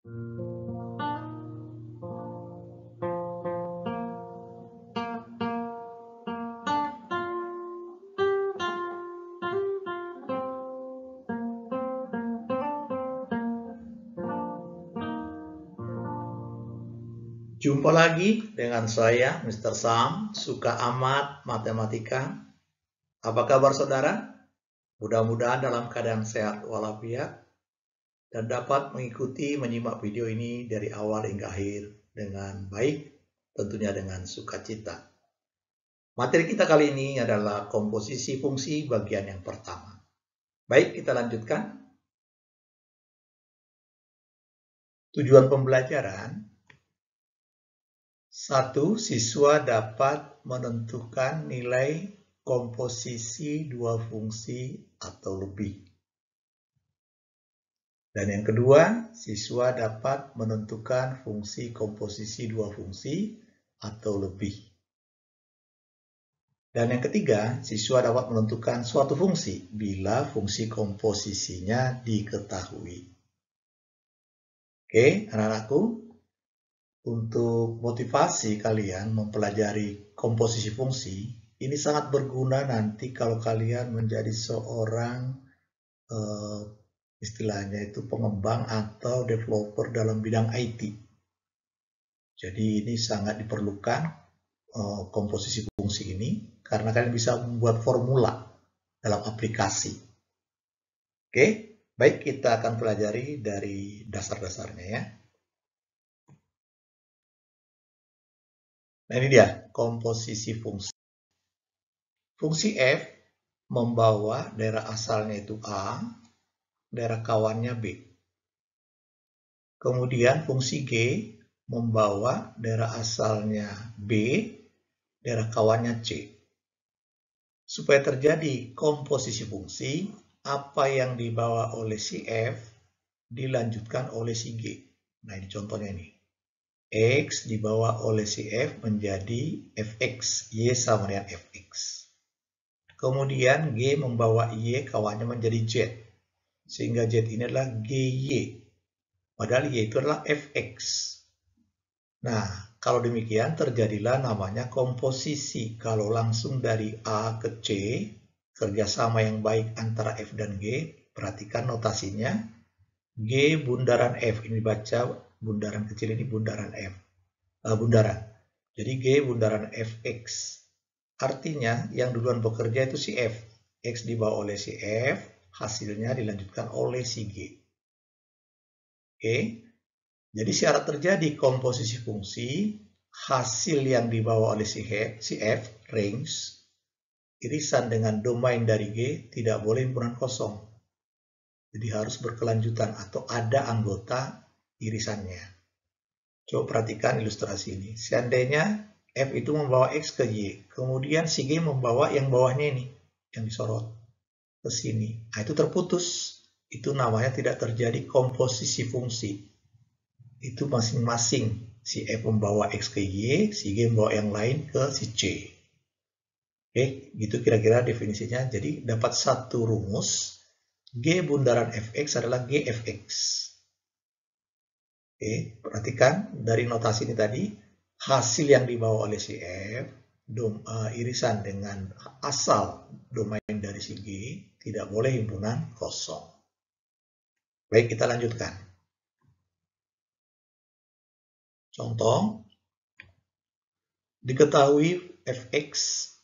Jumpa lagi dengan saya, Mr. Sam, suka amat matematika. Apa kabar saudara? Mudah-mudahan dalam keadaan sehat walafiat dan dapat mengikuti menyimak video ini dari awal hingga akhir dengan baik, tentunya dengan sukacita. Materi kita kali ini adalah komposisi fungsi bagian yang pertama. Baik, kita lanjutkan. Tujuan pembelajaran: 1. Siswa dapat menentukan nilai komposisi dua fungsi atau lebih. Dan yang kedua, siswa dapat menentukan fungsi komposisi dua fungsi atau lebih. Dan yang ketiga, siswa dapat menentukan suatu fungsi bila fungsi komposisinya diketahui. Oke, anak-anakku. Untuk motivasi kalian mempelajari komposisi fungsi, ini sangat berguna nanti kalau kalian menjadi seorang istilahnya itu pengembang atau developer dalam bidang IT. Jadi ini sangat diperlukan komposisi fungsi ini karena kalian bisa membuat formula dalam aplikasi. Oke, baik, kita akan pelajari dari dasar-dasarnya ya. Nah, ini dia komposisi fungsi. Fungsi f membawa daerah asalnya itu A, daerah kawannya B. Kemudian fungsi g membawa daerah asalnya B, daerah kawannya C. Supaya terjadi komposisi fungsi, apa yang dibawa oleh si f dilanjutkan oleh si g. Nah, ini contohnya ini. X dibawa oleh si F menjadi Fx, Y sama dengan Fx. Kemudian G membawa Y kawannya menjadi Z, sehingga Z ini adalah GY, padahal Y itu adalah Fx. Nah, kalau demikian terjadilah namanya komposisi. Kalau langsung dari A ke C, kerjasama yang baik antara F dan G, perhatikan notasinya, G bundaran F, ini baca bundaran kecil ini bundaran F, bundaran. Jadi G bundaran Fx. Artinya yang duluan bekerja itu si F. X dibawa oleh si F, hasilnya dilanjutkan oleh si G. Oke. Jadi syarat terjadi komposisi fungsi, hasil yang dibawa oleh si F, range, irisan dengan domain dari G tidak boleh himpunan kosong. Jadi harus berkelanjutan atau ada anggota irisannya. Coba perhatikan ilustrasi ini. Seandainya F itu membawa X ke Y, kemudian si G membawa yang bawahnya ini, yang disorot ke sini. Nah, itu terputus. Itu namanya tidak terjadi komposisi fungsi. Itu masing-masing. Si F membawa X ke Y, si G membawa yang lain ke si C. Oke, gitu kira-kira definisinya. Jadi dapat satu rumus. G bundaran Fx adalah Gfx. Oke, perhatikan dari notasi ini tadi, hasil yang dibawa oleh si F, irisan dengan asal domain dari si G, tidak boleh himpunan kosong. Baik, kita lanjutkan. Contoh, diketahui Fx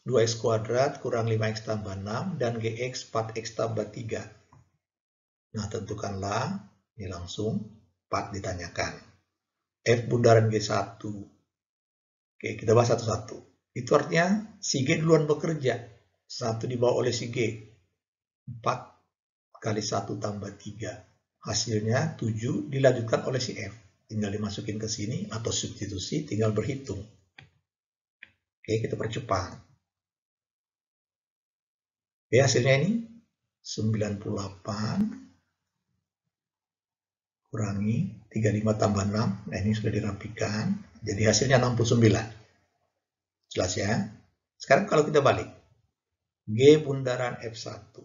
2x kuadrat kurang 5x tambah 6 dan Gx 4x tambah 3. Nah, tentukanlah, ini langsung 4 ditanyakan. F bundaran G1. Oke, kita bahas satu-satu. Itu artinya si G duluan bekerja. 1 dibawa oleh si G. 4 kali 1 tambah 3. Hasilnya 7 dilanjutkan oleh si F. Tinggal dimasukin ke sini atau substitusi, tinggal berhitung. Oke, kita percepat. Oke, hasilnya ini 98 kurangi 35 tambah 6. Nah, ini sudah dirapikan. Jadi hasilnya 69. Jelas ya? Sekarang kalau kita balik. G bundaran F1.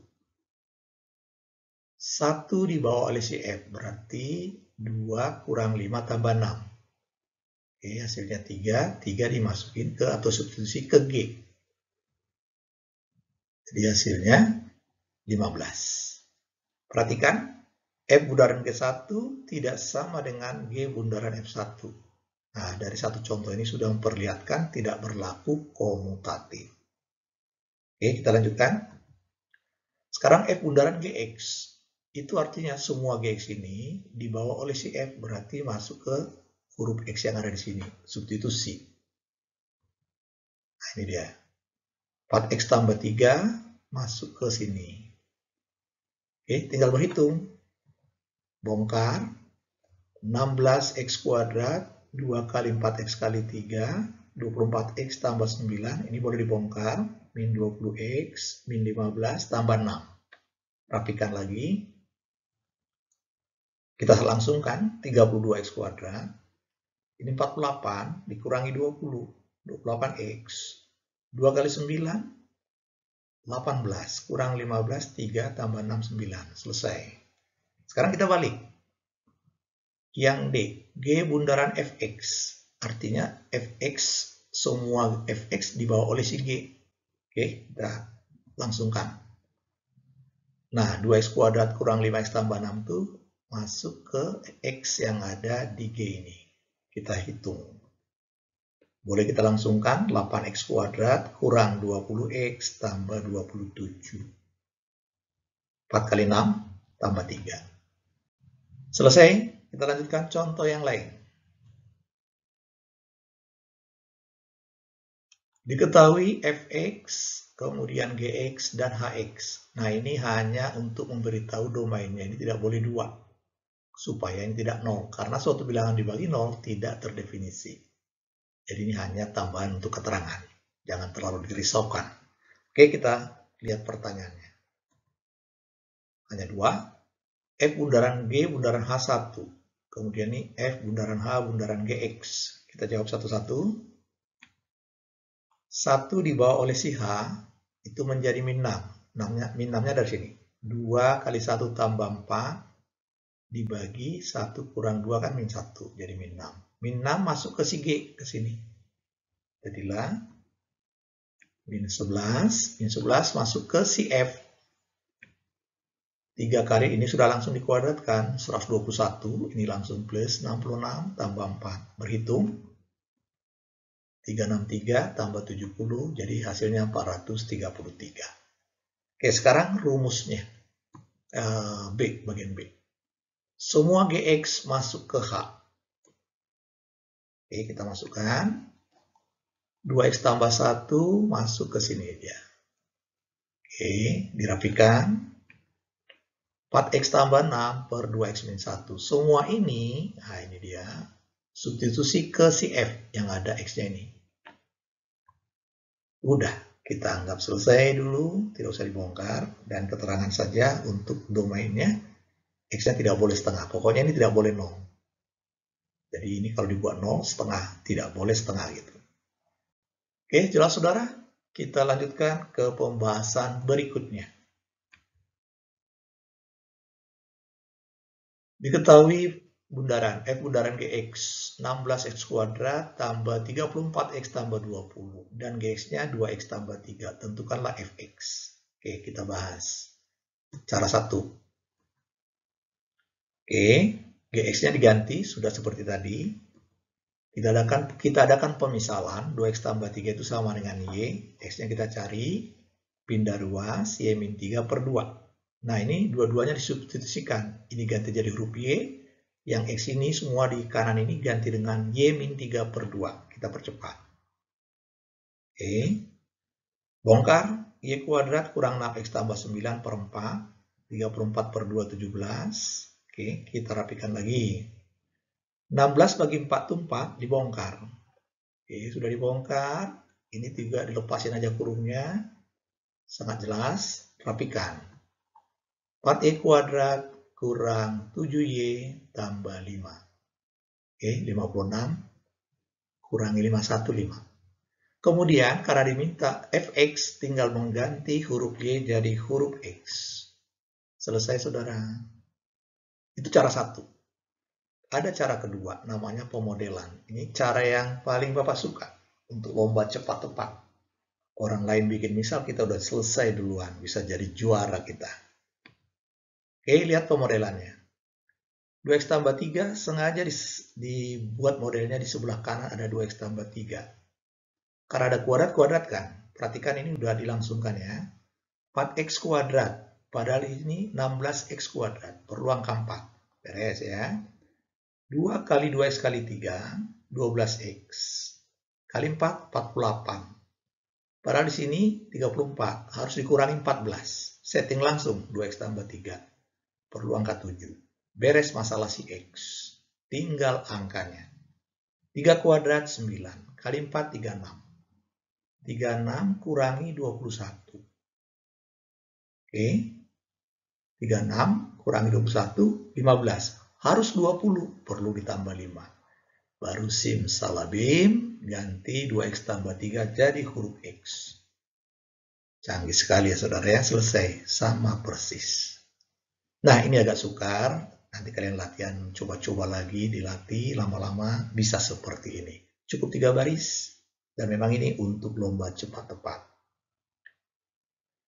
1 dibawa oleh si F, berarti 2 kurang 5 tambah 6. Oke, hasilnya 3, 3 dimasukin ke atau substitusi ke G. Jadi hasilnya 15. Perhatikan, F bundaran G1 tidak sama dengan G bundaran F1. Nah, dari satu contoh ini sudah memperlihatkan tidak berlaku komutatif. Oke, kita lanjutkan. Sekarang F bundaran Gx. Itu artinya semua Gx ini dibawa oleh si F, berarti masuk ke huruf X yang ada di sini. Substitusi. Nah, ini dia. 4X tambah 3 masuk ke sini. Oke, tinggal berhitung. Bongkar. 16X kuadrat, 2 kali 4X kali 3, 24X tambah 9. Ini boleh dibongkar. Min 20X, min 15, tambah 6. Rapikan lagi. Kita langsungkan 32X kuadrat. Ini 48 dikurangi 20. 28X. 2 kali 9, 18. Kurang 15, 3 tambah 6, 9. Selesai. Sekarang kita balik. Yang D, G bundaran Fx. Artinya Fx, semua Fx dibawa oleh si G. Oke, kita langsungkan. Nah, 2X kuadrat kurang 5X tambah 6 itu masuk ke X yang ada di G ini. Kita hitung. Boleh kita langsungkan 8X kuadrat kurang 20X tambah 27. 4 kali 6 tambah 3. Selesai. Kita lanjutkan contoh yang lain. Diketahui Fx, kemudian Gx, dan Hx. Nah, ini hanya untuk memberitahu domainnya. Ini tidak boleh 2. Supaya ini tidak 0. Karena suatu bilangan dibagi 0 tidak terdefinisi. Jadi ini hanya tambahan untuk keterangan. Jangan terlalu dirisaukan. Oke, kita lihat pertanyaannya. Hanya 2. F bundaran G bundaran H1. Kemudian ini F bundaran H bundaran Gx. Kita jawab satu-satu. 1 dibawa oleh si H itu menjadi min 6. Min 6-nya dari sini. 2 kali 1 tambah 4 dibagi 1 kurang 2 kan min 1. Jadi min 6. Min 6 masuk ke si G, ke sini. Jadilah min 11. Min 11 masuk ke si F. 3 kali ini sudah langsung dikuadratkan. 121. Ini langsung plus 66 tambah 4. Berhitung. 363 tambah 70, jadi hasilnya 433. Oke, sekarang rumusnya. B, bagian B. Semua Gx masuk ke H. Oke, kita masukkan. 2X tambah 1 masuk ke sini dia. Oke, dirapikan. 4X tambah 6 per 2X min 1. Semua ini, nah ini dia. Substitusi ke si F yang ada X-nya ini. Udah, kita anggap selesai dulu, tidak usah dibongkar, dan keterangan saja untuk domainnya, X-nya tidak boleh setengah, pokoknya ini tidak boleh 0. Jadi ini kalau dibuat 0, setengah, tidak boleh setengah gitu. Oke, jelas saudara? Kita lanjutkan ke pembahasan berikutnya. Diketahui bundaran F bundaran Gx 16X kuadrat tambah 34X tambah 20 dan Gx-nya 2X tambah 3. Tentukanlah Fx. Oke, kita bahas. Cara 1. Oke, Gx-nya diganti sudah seperti tadi. Kita adakan pemisalan 2X tambah 3 itu sama dengan Y. X-nya kita cari, pindah ruas, Y min 3 per 2. Nah, ini dua-duanya disubstitusikan. Ini ganti jadi huruf Y. Yang X ini semua di kanan ini ganti dengan Y min 3 per 2. Kita percepat. Oke. Bongkar. Y kuadrat kurang 6X tambah 9 per 4. 34 per 2, 17. Oke, kita rapikan lagi. 16 bagi 4 itu 4, dibongkar. Oke, sudah dibongkar. Ini juga dilepasin aja kurungnya. Sangat jelas. Rapikan. 4Y kuadrat kurang 7Y tambah 5. Oke, 56. Kurangi 5, 1, 5. Kemudian, karena diminta Fx, tinggal mengganti huruf Y jadi huruf X. Selesai, saudara. Itu cara satu. Ada cara kedua, namanya pemodelan. Ini cara yang paling Bapak suka untuk lomba cepat tepat. Orang lain bikin misal, kita udah selesai duluan, bisa jadi juara kita. Oke, lihat pemodelannya. 2x tambah 3 sengaja dibuat modelnya di sebelah kanan ada 2x tambah 3. Karena ada kuadrat kan. Perhatikan ini udah dilangsungkan ya. 4x kuadrat. Padahal ini 16x kuadrat. Perlu angka 4. Beres ya. 2 kali 2x kali 3, 12x. Kali 4, 48. Padahal di sini 34. Harus dikurangi 14. Setting langsung 2x tambah 3. Perlu angka 7. Beres masalah si x. Tinggal angkanya. 3 kuadrat 9. Kali 4, 36. 36 kurangi 21. Oke. 36 kurangi 21, 15. Harus 20, perlu ditambah 5. Baru simsalabim, ganti 2x tambah 3 jadi huruf x. Canggih sekali ya saudara ya, selesai. Sama persis. Nah ini agak sukar, nanti kalian latihan, coba-coba lagi, dilatih, lama-lama bisa seperti ini. Cukup 3 baris, dan memang ini untuk lomba cepat tepat.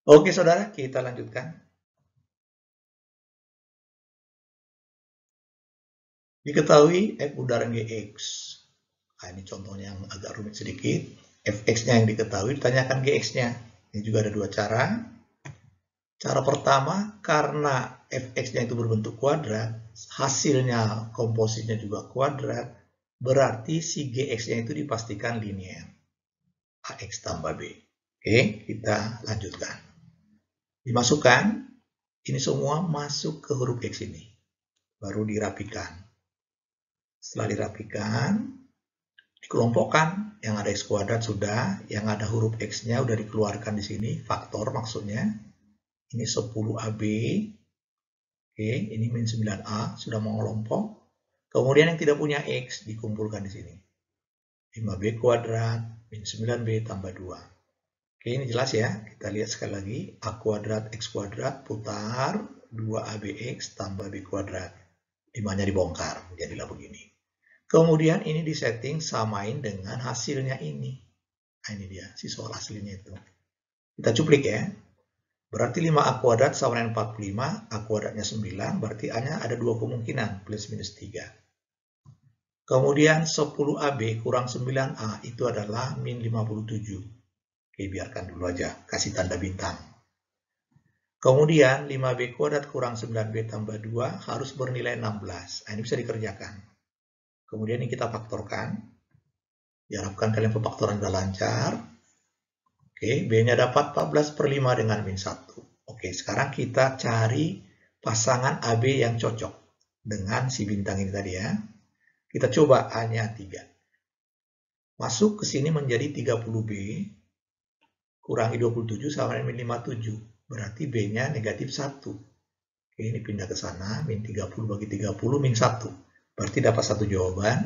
Oke saudara, kita lanjutkan. Diketahui F bundaran GX. Nah, ini contohnya yang agak rumit sedikit. Fx-nya yang diketahui, ditanyakan GX-nya. Ini juga ada dua cara. Cara pertama, karena Fx-nya itu berbentuk kuadrat, hasilnya komposisinya juga kuadrat, berarti si GX-nya itu dipastikan linier. AX tambah B. Oke, kita lanjutkan. Dimasukkan, ini semua masuk ke huruf X ini. Baru dirapikan. Setelah dirapikan, dikelompokkan. Yang ada X kuadrat sudah, yang ada huruf X-nya udah dikeluarkan di sini, faktor maksudnya. Ini 10AB. Oke, ini min 9A, sudah mengelompok. Kemudian yang tidak punya X, dikumpulkan di sini. 5B kuadrat, min 9B tambah 2. Oke, ini jelas ya. Kita lihat sekali lagi. A kuadrat, X kuadrat, putar. 2ABX tambah B kuadrat. 5-nya dibongkar, jadilah begini. Kemudian ini disetting samain dengan hasilnya ini. Nah ini dia, si soal aslinya itu. Kita cuplik ya. Berarti 5A kuadrat sama dengan 45, A kuadratnya 9, berarti A-nya ada dua kemungkinan, plus minus 3. Kemudian 10AB kurang 9A itu adalah min 57. Oke, biarkan dulu aja, kasih tanda bintang. Kemudian 5B kuadrat kurang 9B tambah 2 harus bernilai 16. Nah ini bisa dikerjakan. Kemudian ini kita faktorkan. Diharapkan kalian pemfaktoran sudah lancar. Oke, B-nya dapat 14/5 dengan min 1. Oke, sekarang kita cari pasangan AB yang cocok dengan si bintang ini tadi ya. Kita coba A-nya 3. Masuk ke sini menjadi 30B kurangi 27 sama dengan min 57. Berarti B-nya negatif 1. Oke, ini pindah ke sana. Min 30 bagi 30 min 1. Berarti dapat satu jawaban.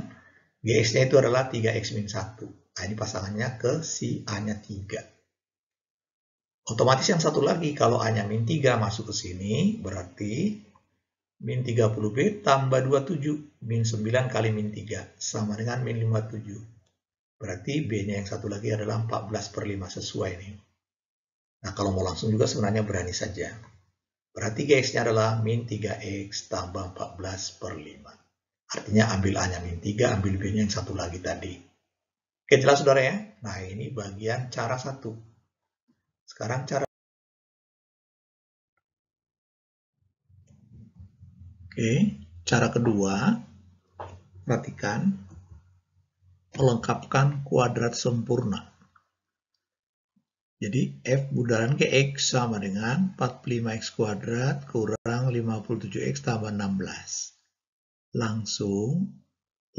GX-nya itu adalah 3X min 1. Nah, ini pasangannya ke si A-nya 3. Otomatis yang satu lagi, kalau A-nya min 3 masuk ke sini, berarti min 30B tambah 27. Min 9 kali min 3, sama dengan min 57. Berarti B-nya yang satu lagi adalah 14/5, sesuai nih. Nah, kalau mau langsung juga sebenarnya berani saja. Berarti GX-nya adalah min 3X tambah 14/5. Artinya ambil A-nya min 3, ambil B-nya yang satu lagi tadi. Oke, jelas saudara ya? Nah, ini bagian cara 1. Sekarang cara. Oke, cara kedua. Perhatikan. Melengkapkan kuadrat sempurna. Jadi, F bundaran GX sama dengan 45X kuadrat kurang 57X tambah 16. Langsung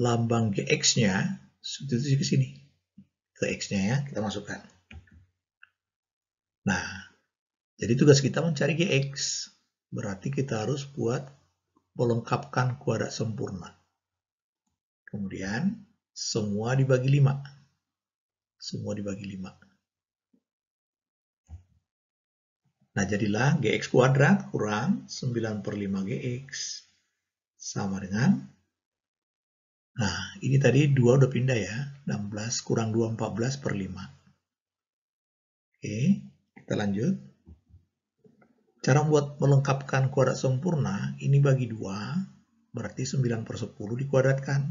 lambang GX-nya substitusi ke sini. Ke X-nya ya, kita masukkan. Nah, jadi tugas kita mencari GX. Berarti kita harus buat melengkapkan kuadrat sempurna. Kemudian, semua dibagi 5. Semua dibagi 5. Nah, jadilah GX kuadrat kurang 9 per 5 GX sama dengan, nah ini tadi 2 udah pindah ya, 16 kurang 2, 14 per 5. Oke, kita lanjut. Cara buat melengkapkan kuadrat sempurna, ini bagi 2, berarti 9 per 10 dikuadratkan.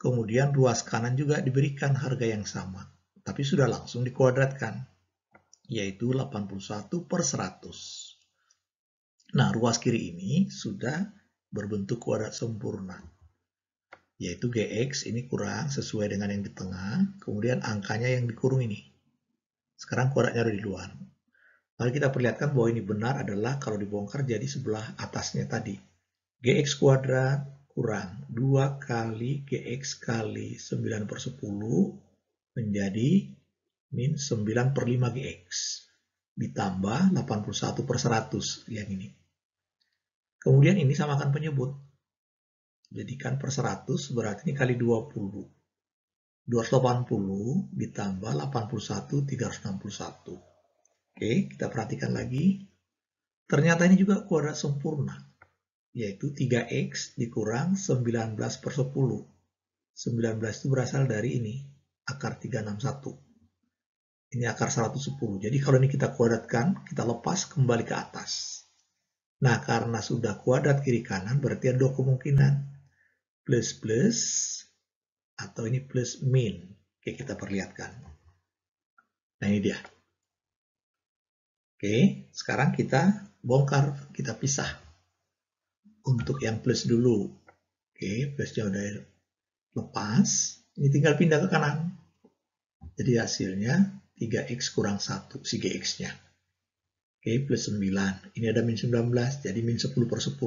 Kemudian ruas kanan juga diberikan harga yang sama, tapi sudah langsung dikuadratkan, yaitu 81 per 100. Nah, ruas kiri ini sudah berbentuk kuadrat sempurna, yaitu GX ini kurang sesuai dengan yang di tengah, kemudian angkanya yang dikurung ini. Sekarang kuadratnya ada di luar. Mari kita perlihatkan bahwa ini benar adalah kalau dibongkar jadi sebelah atasnya tadi. GX kuadrat kurang 2 kali GX kali 9 per 10 menjadi min 9 per 5 GX. Ditambah 81 per 100 yang ini. Kemudian ini samakan penyebut. Jadikan per 100 berarti ini kali 20. 280 ditambah 81, 361. Oke, kita perhatikan lagi. Ternyata ini juga kuadrat sempurna, yaitu 3X dikurang 19 per 10. 19 itu berasal dari ini, akar 361. Ini akar 110. Jadi kalau ini kita kuadratkan, kita lepas kembali ke atas. Nah, karena sudah kuadrat kiri kanan, berarti ada dua kemungkinan. Plus plus, atau ini plus min. Oke, kita perlihatkan. Nah, ini dia. Oke, sekarang kita bongkar, kita pisah. Untuk yang plus dulu. Oke, plusnya udah lepas. Ini tinggal pindah ke kanan. Jadi hasilnya 3X kurang 1, si GX-nya. Oke, plus 9. Ini ada min 19, jadi min 10 per 10.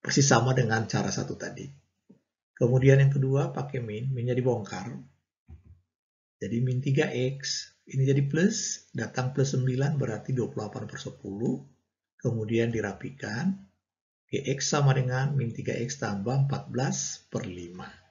Persis sama dengan cara satu tadi. Kemudian yang kedua pakai min, minnya dibongkar. Jadi min 3X. Ini jadi plus, datang plus 9 berarti 28 per 10. Kemudian dirapikan. GX sama dengan min 3X tambah 14 per 5.